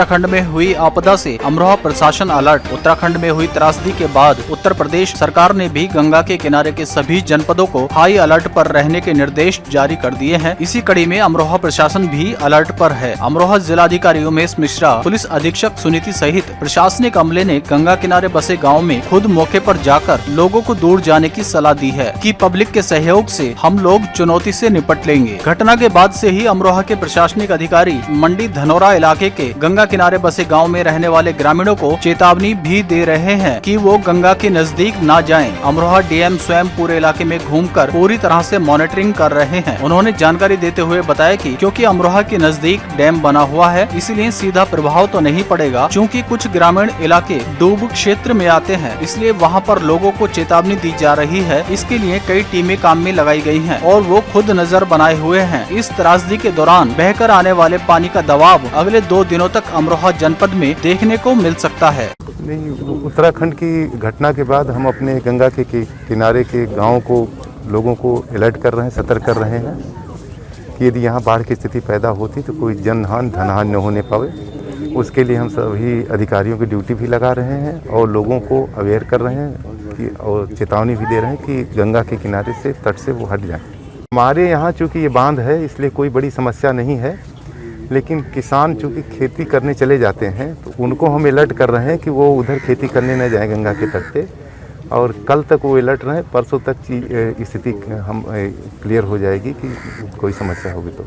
उत्तराखंड में हुई आपदा से अमरोहा प्रशासन अलर्ट। उत्तराखंड में हुई त्रासदी के बाद उत्तर प्रदेश सरकार ने भी गंगा के किनारे के सभी जनपदों को हाई अलर्ट पर रहने के निर्देश जारी कर दिए हैं। इसी कड़ी में अमरोहा प्रशासन भी अलर्ट पर है। अमरोहा जिलाधिकारी उमेश मिश्रा, पुलिस अधीक्षक सुनीति सहित प्रशासनिक अमले ने गंगा किनारे बसे गाँव में खुद मौके पर जाकर लोगों को दूर जाने की सलाह दी है कि पब्लिक के सहयोग से हम लोग चुनौती से निपट लेंगे। घटना के बाद से ही अमरोहा के प्रशासनिक अधिकारी मंडी धनौरा इलाके के गंगा किनारे बसे गांव में रहने वाले ग्रामीणों को चेतावनी भी दे रहे हैं कि वो गंगा के नजदीक न जाएं। अमरोहा डीएम स्वयं पूरे इलाके में घूमकर पूरी तरह से मॉनिटरिंग कर रहे हैं। उन्होंने जानकारी देते हुए बताया कि क्योंकि अमरोहा के नजदीक डैम बना हुआ है, इसलिए सीधा प्रभाव तो नहीं पड़ेगा। चूँकि कुछ ग्रामीण इलाके डूब क्षेत्र में आते हैं, इसलिए वहाँ पर लोगों को चेतावनी दी जा रही है। इसके लिए कई टीमें काम में लगाई गई हैं और वो खुद नजर बनाए हुए हैं। इस त्रासदी के दौरान बहकर आने वाले पानी का दबाव अगले 2 दिनों तक अमरोहा जनपद में देखने को मिल सकता है। नहीं, उत्तराखंड की घटना के बाद हम अपने गंगा के किनारे के गाँव को, लोगों को अलर्ट कर रहे हैं, सतर्क कर रहे हैं कि यदि यहाँ बाढ़ की स्थिति पैदा होती तो कोई जनहानि धनहानि न होने पावे। उसके लिए हम सभी अधिकारियों की ड्यूटी भी लगा रहे हैं और लोगों को अवेयर कर रहे हैं कि और चेतावनी भी दे रहे हैं कि गंगा के किनारे से तट से वो हट जाएं। हमारे यहाँ चूँकि ये बांध है, इसलिए कोई बड़ी समस्या नहीं है, लेकिन किसान चूँकि खेती करने चले जाते हैं तो उनको हम अलर्ट कर रहे हैं कि वो उधर खेती करने न जाएं गंगा के तट पे। और कल तक वो अलर्ट रहें, परसों तक स्थिति हम क्लियर हो जाएगी कि कोई समस्या होगी तो।